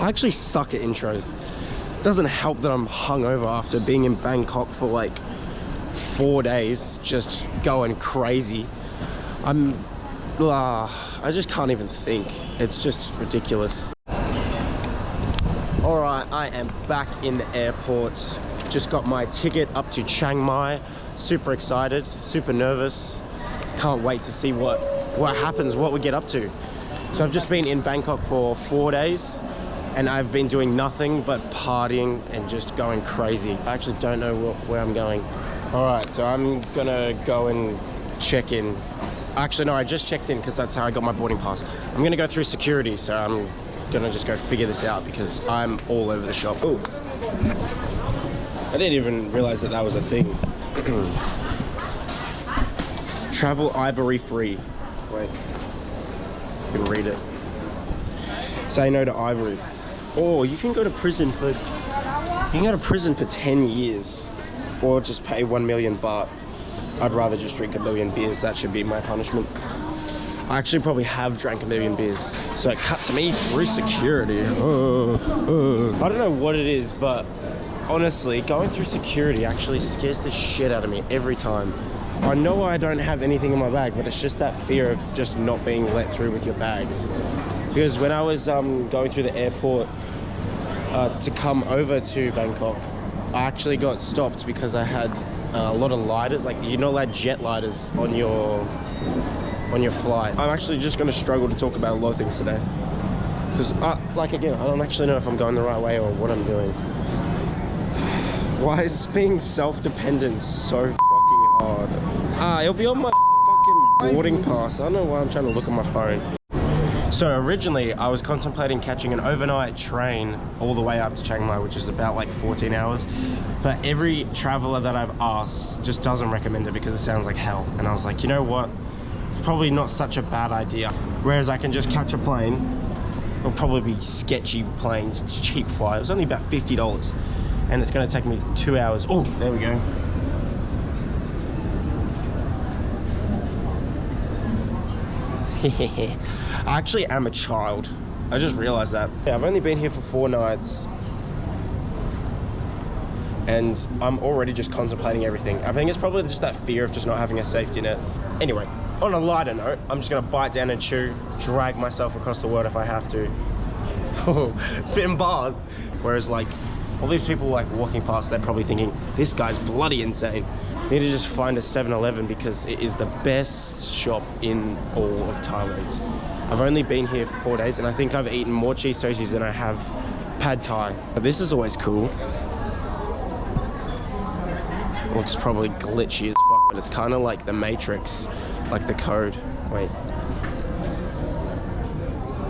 I actually suck at intros. Doesn't help that I'm hungover after being in Bangkok for like 4 days, just going crazy. I just can't even think. It's just ridiculous. Alright, I am back in the airport. Just got my ticket up to Chiang Mai. Super excited, super nervous. Can't wait to see what happens, what we get up to. So I've just been in Bangkok for 4 days and I've been doing nothing but partying and just going crazy. I actually don't know where I'm going. Alright, so I'm gonna go and check in. Actually, no, I just checked in because that's how I got my boarding pass. I'm gonna go through security, so I'm gonna just go figure this out because I'm all over the shop. Ooh. I didn't even realize that was a thing. Travel ivory free. Wait. You can read it. Say no to ivory. Oh, you can go to prison for 10 years. Or just pay 1 million baht. I'd rather just drink 1 million beers. That should be my punishment. I actually probably have drank 1 million beers. So cut to me through security. I don't know what it is, but honestly, going through security actually scares the shit out of me every time. I know I don't have anything in my bag, but it's just that fear of just not being let through with your bags. Because when I was going through the airport to come over to Bangkok, I actually got stopped because I had a lot of lighters. Like, you're not allowed jet lighters on your flight. I'm actually just going to struggle to talk about a lot of things today. Because, like, again, I don't actually know if I'm going the right way or what I'm doing. Why is being self-dependent so fucking hard? It'll be on my fucking boarding pass. I don't know why I'm trying to look at my phone. So originally, I was contemplating catching an overnight train all the way up to Chiang Mai, which is about like 14 hours. But every traveler that I've asked just doesn't recommend it because it sounds like hell. And I was like, you know what? It's probably not such a bad idea. Whereas I can just catch a plane. It'll probably be sketchy planes, cheap flight. It was only about $50. And it's gonna take me 2 hours. Oh, there we go. I actually am a child. I just realized that. Yeah, I've only been here for 4 nights. And I'm already just contemplating everything. I think it's probably just that fear of just not having a safety net. Anyway, on a lighter note, I'm just gonna bite down and chew, drag myself across the world if I have to. Oh, spitting bars. Whereas like, all these people like walking past, they're probably thinking, this guy's bloody insane. Need to just find a 7-Eleven because it is the best shop in all of Thailand. I've only been here for 4 days and I think I've eaten more cheese toasties than I have pad thai. But this is always cool. Looks probably glitchy as fuck, but it's kind of like the Matrix, like the code. Wait.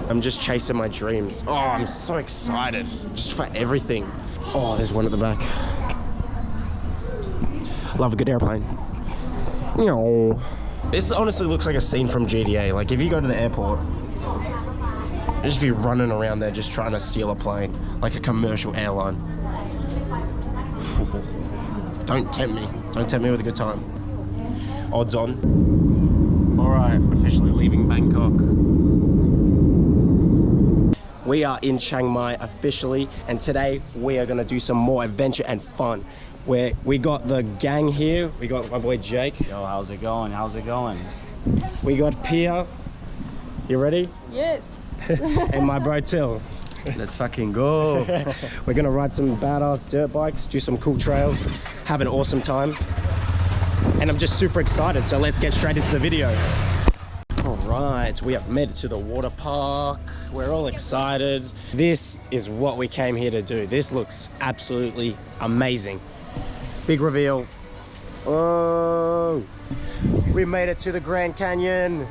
I'm just chasing my dreams. Oh, I'm so excited just for everything. Oh, there's one at the back. Love a good airplane. No. This honestly looks like a scene from GTA. Like, if you go to the airport, you'll just be running around there just trying to steal a plane. Like a commercial airline. Don't tempt me. Don't tempt me with a good time. Odds on. Alright, officially leaving Bangkok. We are in Chiang Mai officially, and today we are gonna do some more adventure and fun. Where we got the gang here. We got my boy Jake. Yo, how's it going? How's it going? We got Pia. You ready? Yes. And my bro Till. Let's fucking go. We're gonna ride some badass dirt bikes, do some cool trails, have an awesome time. And I'm just super excited, so let's get straight into the video. All right, we have made it to the water park. We're all excited. This is what we came here to do. This looks absolutely amazing. Big reveal. Oh, we made it to the Grand Canyon.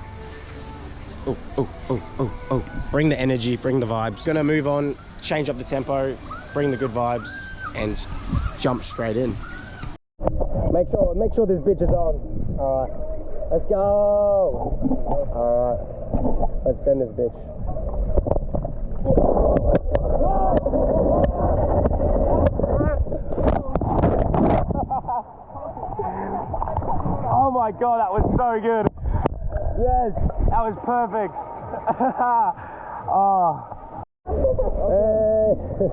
Oh, oh, oh, oh, oh. Bring the energy, bring the vibes. Gonna move on, change up the tempo, bring the good vibes, and jump straight in. Make sure this bitch is on. All right, let's go. All right, let's send this bitch. Oh my god, that was so good. Yes, that was perfect. Oh. Hey. Oh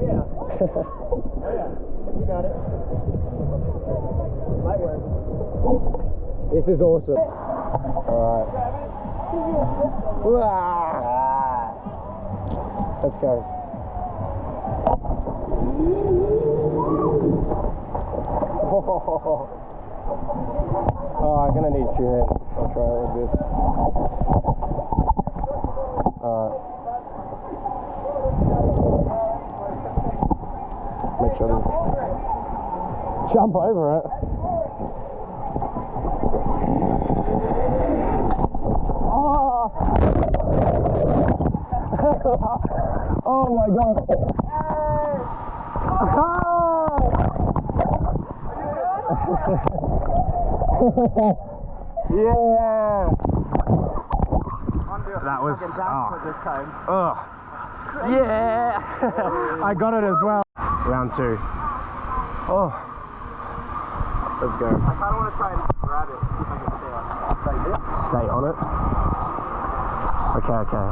yeah. Oh yeah. You got it. Might work. This is awesome. Alright. Let's go. Oh, I'm gonna need 2 hands. I'll try it with this. Make sure this. Jump over it. Oh! Oh my god! Yeah! That was yeah! I got it as well. Round 2. Oh, let's go. I kind of want to try and grab it, see if I can stay on it. Like this? Stay on it. Okay, okay.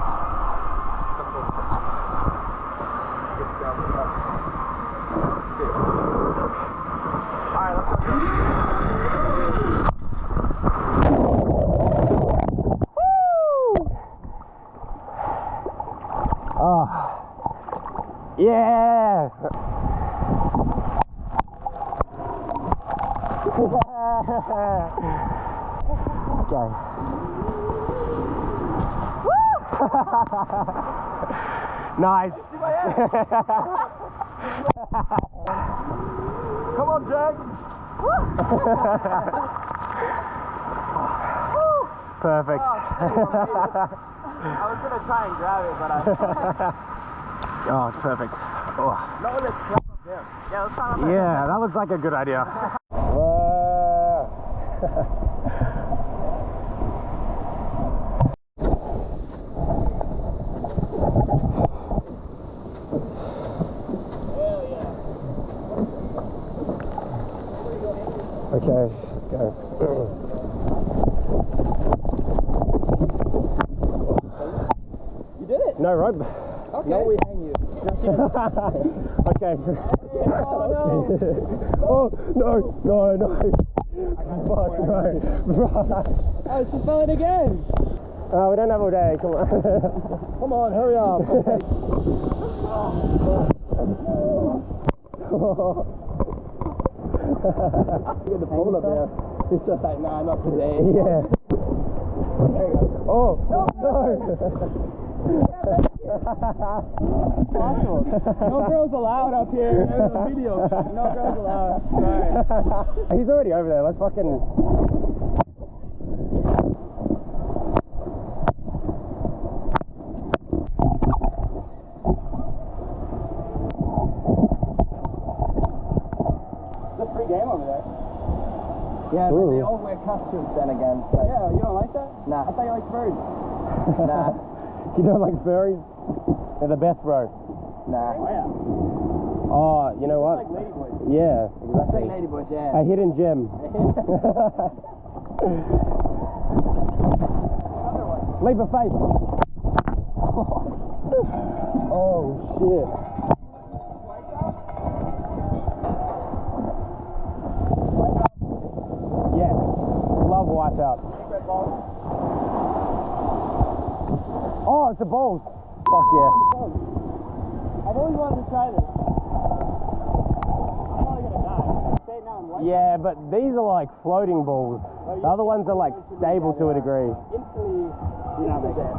Alright, let's go. Oh, yeah! Okay. Nice. Come on, Jack. Perfect. I was gonna try and grab it, but Oh, it's perfect. Oh. no, let's climb up there. Yeah, let's climb up there. Yeah, that looks like a good idea. Okay, let's go. You did it. No rope. Okay. No, we hang you. Okay. Oh no. Oh no. Fuck no. Oh, she fell in again. Oh, we don't have all day. Come on. Come on, hurry up. Look at the polar bear. It's just like, nah, not today. Yeah. Oh no. Possible. No girls allowed up here. There's a video. No girls allowed. Sorry. He's already over there. Let's fucking. It's a free game over there. Yeah, but they all wear costumes then again. So. Yeah, you don't like that? Nah. I thought you liked birds. Nah. You don't like furries? They're the best, bro. Nah. Oh, yeah. Oh, you know what? It's like ladyboys. Yeah, It's exactly. like ladyboys, yeah. A hidden gem. Leap of faith. Oh shit. Yes. Love Wipeout. Oh, it's the balls. Fuck yeah. I've always wanted to try this. I'm probably gonna die. Say it now and wipe. Yeah, but these are like floating balls. The other ones are like stable to a degree. Instantly, you're not making it.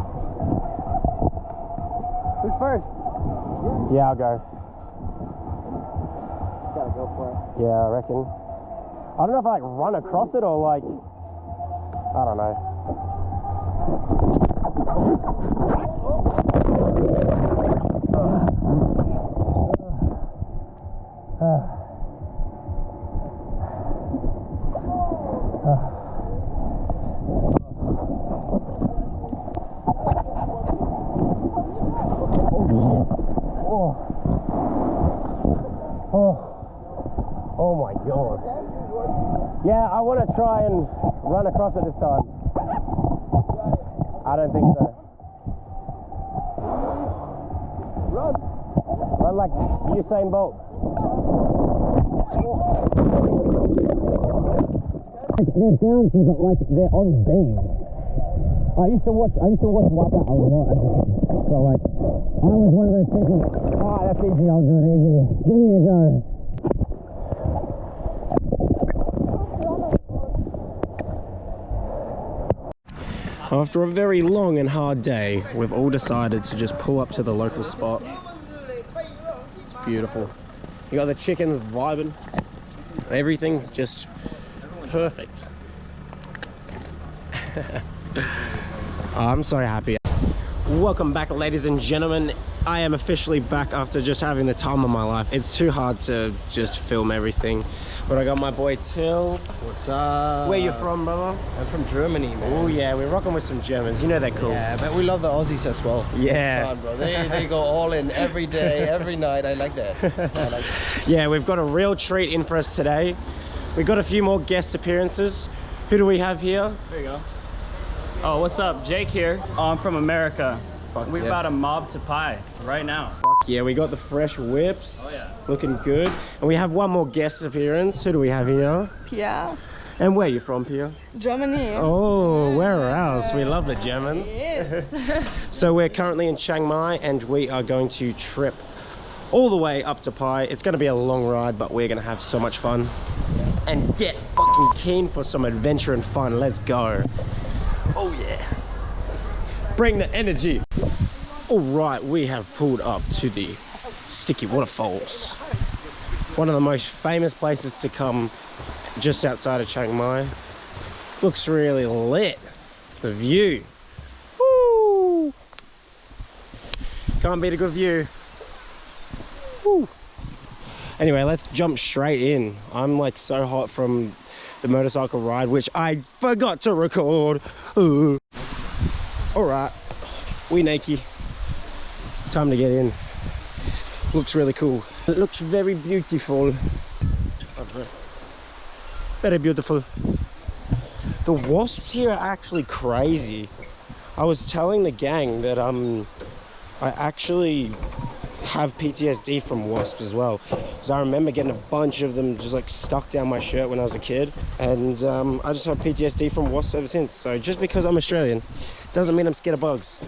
Who's first? Yeah, I'll go. Gotta go for it. Yeah, I reckon. I don't know if I like run across it or like, I don't know. Oh. God. Yeah, I want to try and run across it this time. I don't think so. Run like Usain Bolt. They're bouncing, but like they're on beam. I used to watch Wipeout a lot. So like, I was one of those people. Oh, that's easy. I'll do it easy. Give me a go. After a very long and hard day, we've all decided to just pull up to the local spot. It's beautiful. You got the chickens vibing. Everything's just perfect. I'm so happy. Welcome back, ladies and gentlemen. I am officially back after just having the time of my life. It's too hard to just film everything. But I got my boy Till. What's up? Where you from, brother? I'm from Germany, man. Oh yeah, we're rocking with some Germans. You know they're cool. Yeah, but we love the Aussies as well. Yeah. Fun, bro. They go all in every day, every night. I like that. I like that. Yeah, we've got a real treat in for us today. We've got a few more guest appearances. Who do we have here? There you go. Oh, what's up? Jake here. Oh, I'm from America. We're about to mob to pie right now. Yeah, we got the fresh whips. Oh, yeah. Looking good. And we have one more guest appearance. Who do we have here? Pia, And where are you from, Pia? Germany. Oh, where else? We love the Germans. Yes. So we're currently in Chiang Mai and we are going to trip all the way up to Pai. It's going to be a long ride, but we're going to have so much fun. And get fucking keen for some adventure and fun. Let's go. Oh yeah. Bring the energy. All right, we have pulled up to the Sticky Waterfalls. One of the most famous places to come just outside of Chiang Mai. Looks really lit. The view. Woo! Can't beat a good view. Woo! Anyway, let's jump straight in. I'm like so hot from the motorcycle ride, which I forgot to record. Ooh. All right, we naked. Time to get in. Looks really cool. It looks very beautiful. Very beautiful. The wasps here are actually crazy. I was telling the gang that I actually have PTSD from wasps as well, because I remember getting a bunch of them just like stuck down my shirt when I was a kid, and I just have PTSD from wasps ever since. So just because I'm Australian doesn't mean I'm scared of bugs.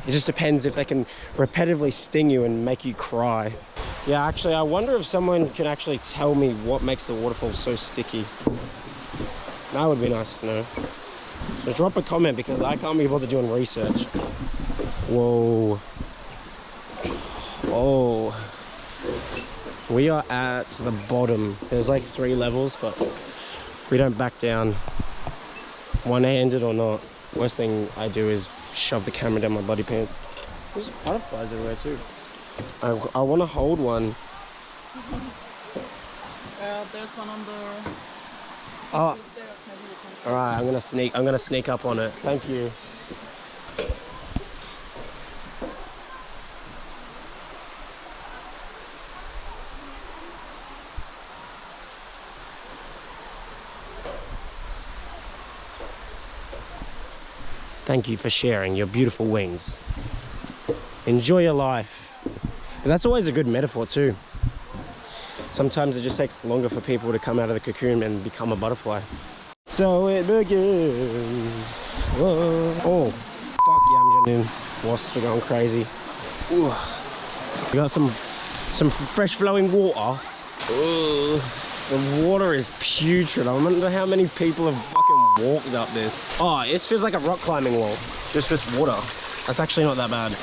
It just depends if they can repetitively sting you and make you cry. Yeah, actually, I wonder if someone can actually tell me what makes the waterfall so sticky. That would be nice to know. So drop a comment, because I can't be bothered doing research. Whoa. Whoa. We are at the bottom. There's like 3 levels, but we don't back down. One-handed or not. Worst thing I do is shove the camera down my bloody pants. There's butterflies everywhere too. I want to hold one. There's one on the Oh. stairs. Maybe you can. All right, I'm gonna sneak up on it. Thank you. Thank you for sharing your beautiful wings. Enjoy your life. But that's always a good metaphor too. Sometimes it just takes longer for people to come out of the cocoon and become a butterfly. So it begins. Whoa. Oh, fuck yeah, I'm jumping in. Wasps are going crazy. Ooh. We got some fresh flowing water. Ooh. The water is putrid. I wonder how many people have fucking walked up this. Oh, this feels like a rock climbing wall, just with water. That's actually not that bad.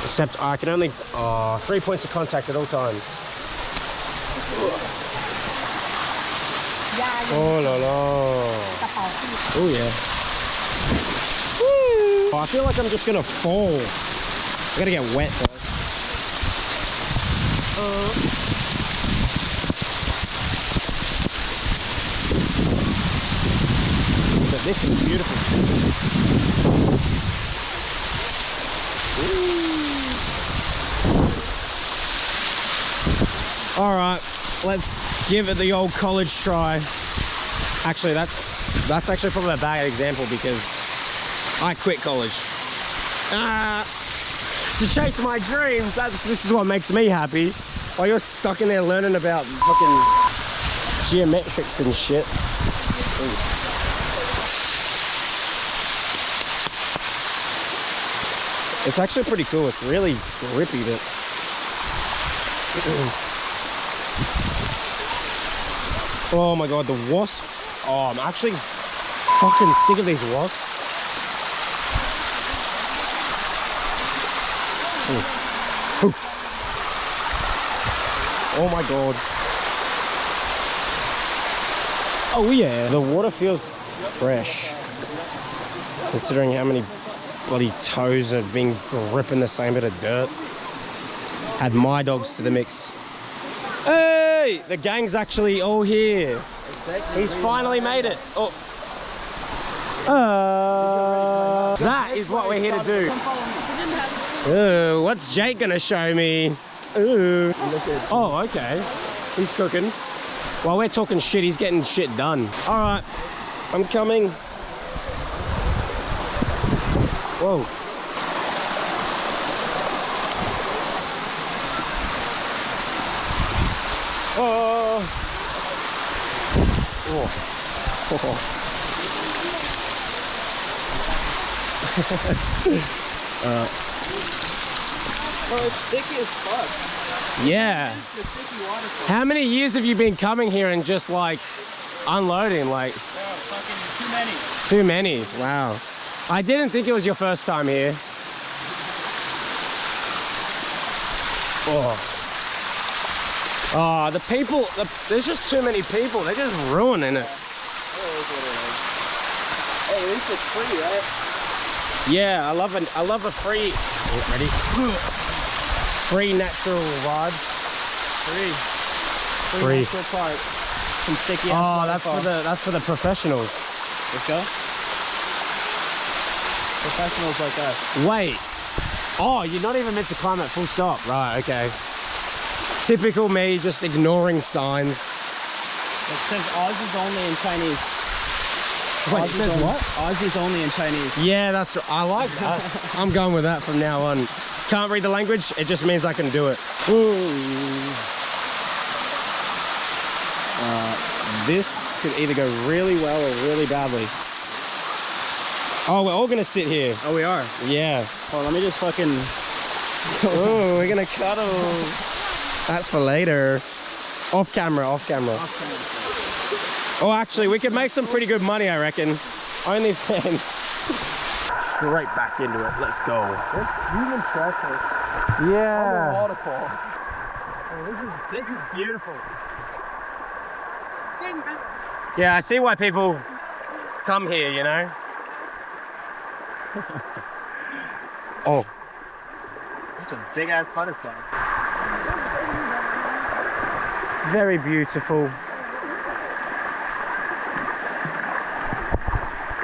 Except I can only, 3 points of contact at all times. Oh la la. Oh yeah. Woo. Oh, I feel like I'm just gonna fall. I gotta get wet first. But this is beautiful. Ooh. All right, let's give it the old college try. Actually, that's actually probably a bad example because I quit college. To chase my dreams, this is what makes me happy. While you're stuck in there learning about fucking geometrics and shit. Ooh. It's actually pretty cool. It's really grippy. Oh my god, the wasps. Oh, I'm actually fucking sick of these wasps. Ooh. Ooh. Oh my god. Oh yeah, the water feels fresh. Considering how many bloody toes have been gripping the same bit of dirt. Add my dogs to the mix. Hey! The gang's actually all here. He's finally made it. Oh. That is what we're here to do. Ooh, what's Jake gonna show me? Ooh. Oh, okay. He's cooking. While we're talking shit, he's getting shit done. All right, I'm coming. Whoa. Oh. Oh. Oh. Bro, it's sticky as fuck. Yeah. How many years have you been coming here and just like unloading? Like, Fucking too many. too many. Wow. I didn't think it was your first time here. Oh. Oh, the people, there's just too many people. They're just ruining it. Hey, at least it's free, right? Yeah, I love a free, ready? Free natural vibes. Free. Natural park. Some sticky. Oh, that's for the professionals. Let's go. Professionals like us. Wait. Oh, you're not even meant to climb it full stop. Right, okay. Typical me, just ignoring signs. It says Aussies only in Chinese. Wait, it says what? Aussies only in Chinese. Yeah, I like that. I'm going with that from now on. Can't read the language, it just means I can do it. This could either go really well or really badly. Oh, we're all gonna sit here. Oh, we are? Yeah. Oh, let me just fucking... Oh, we're gonna cuddle. That's for later. Off camera, off camera. Oh, actually, we could make some pretty good money, I reckon. OnlyFans. Straight back into it. Let's go. There's human traffic Yeah. on the waterfall. Oh, this is beautiful. Yeah, I see why people come here, you know? Oh. That's a big ass butterfly. Very beautiful.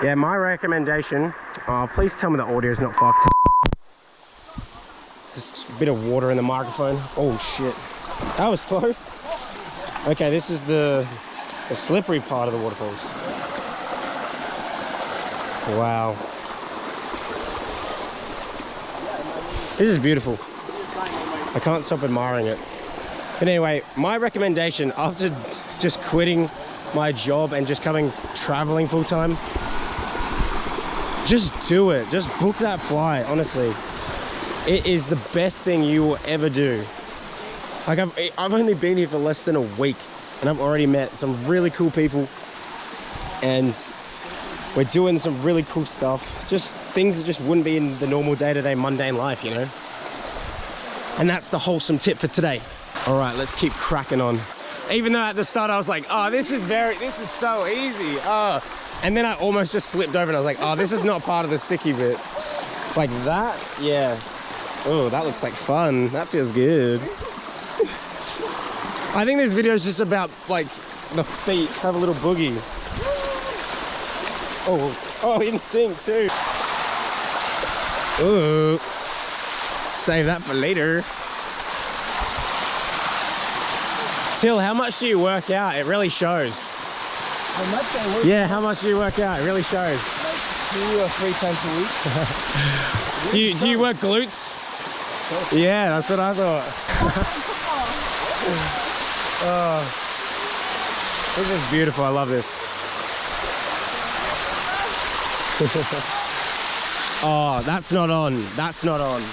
Yeah, my recommendation, please tell me the audio is not fucked. Just a bit of water in the microphone. Oh shit. That was close. Okay, this is the slippery part of the waterfalls. Wow. This is beautiful. I can't stop admiring it. But anyway, my recommendation after just quitting my job and just traveling full time, just do it. Just book that flight, honestly. It is the best thing you will ever do. Like I've only been here for less than a week and I've already met some really cool people and we're doing some really cool stuff. Just things that just wouldn't be in the normal day-to-day mundane life, you know? And that's the wholesome tip for today. All right, let's keep cracking on. Even though at the start I was like, oh, this is so easy. And then I almost just slipped over and I was like, oh, this is not part of the sticky bit. Like that, yeah. Oh, that looks like fun. That feels good. I think this video is just about like the feet. Have a little boogie. Oh, in sync too. Ooh. Save that for later. Till, how much do you work out? It really shows. How much I work? Yeah, how much do you work out? It really shows. Like 2 or 3 times a week. Do you work glutes? Yeah, that's what I thought. Oh, this is beautiful. I love this. Oh, that's not on. That's not on.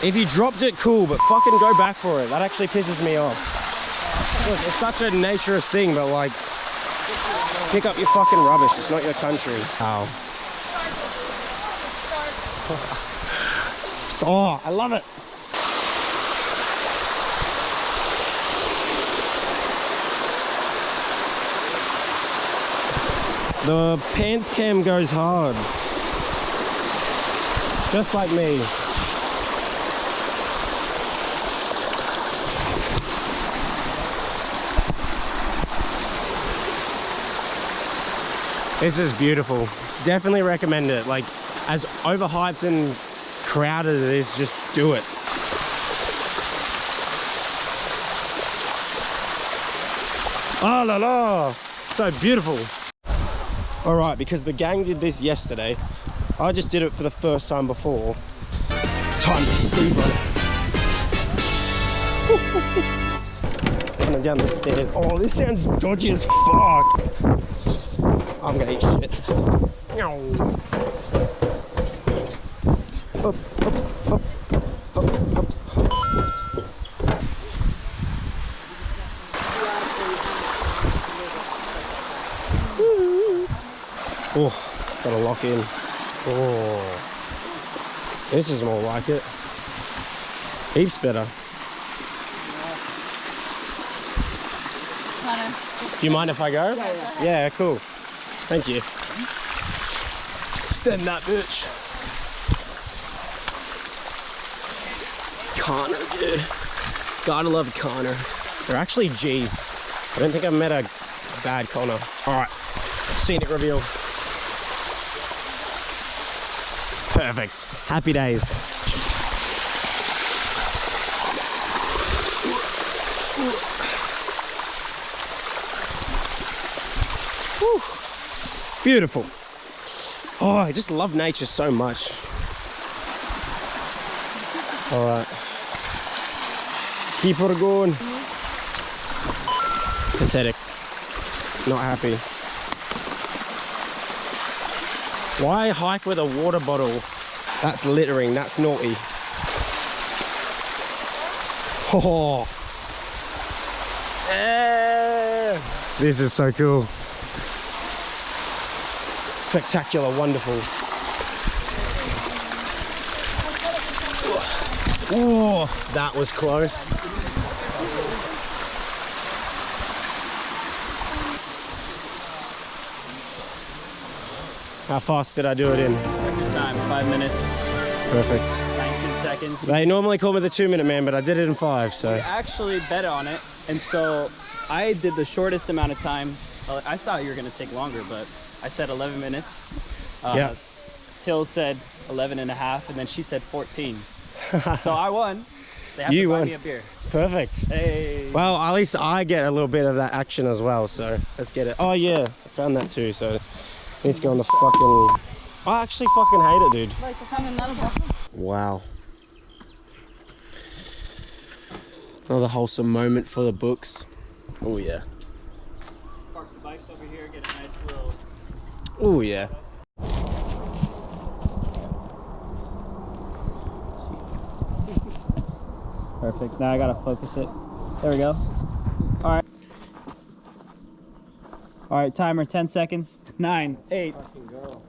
If you dropped it, cool, but fucking go back for it. That actually pisses me off. Look, it's such a naturist thing, but like, pick up your fucking rubbish. It's not your country. Ow. Oh, I love it. The pants cam goes hard. Just like me. This is beautiful. Definitely recommend it. Like, as overhyped and crowded as it is, just do it. Oh la la! So beautiful. All right, because the gang did this yesterday, I just did it for the first time before. It's time to speed run it. Coming down the stairs. Oh, this sounds dodgy as fuck. I'm gonna eat shit. Up, up, up, up, up. Oh, gotta lock in. Oh, this is more like it. Heaps better. Do you mind if I go? Yeah, cool. Thank you. Send that bitch. Connor, dude. Gotta love Connor. They're actually G's. I don't think I've met a bad Connor. All right, scenic reveal. Perfect. Happy days. Whew. Beautiful. Oh, I just love nature so much. All right. Keep it going. Pathetic. Not happy. Why hike with a water bottle? That's littering, that's naughty. Oh. This is so cool. Spectacular, wonderful. Oh, that was close. How fast did I do it in? Good time, 5 minutes. Perfect. 19 seconds. They normally call me the 2-minute man, but I did it in 5, so. You actually bet on it, and so I did the shortest amount of time. I thought you were going to take longer, but I said 11 minutes. Yeah. Till said 11 and a half, and then she said 14. So I won. They have You to buy won. me a beer. Perfect. Hey. Well, at least I get a little bit of that action as well, so let's get it. Oh yeah, I found that too, so let's go on the fucking... I actually fucking hate it, dude. Wow. Another wholesome moment for the books. Oh yeah. Park the bikes over here, get a nice little... Oh yeah. Perfect. Now I gotta focus it. There we go. All right. All right, timer, 10 seconds. 9, 8,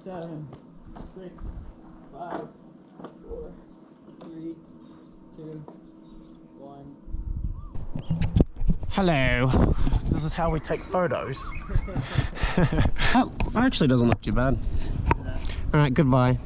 7, 6, 5, 4, 3, 2, 1. Hello. This is how we take photos. That actually doesn't look too bad. All right, goodbye.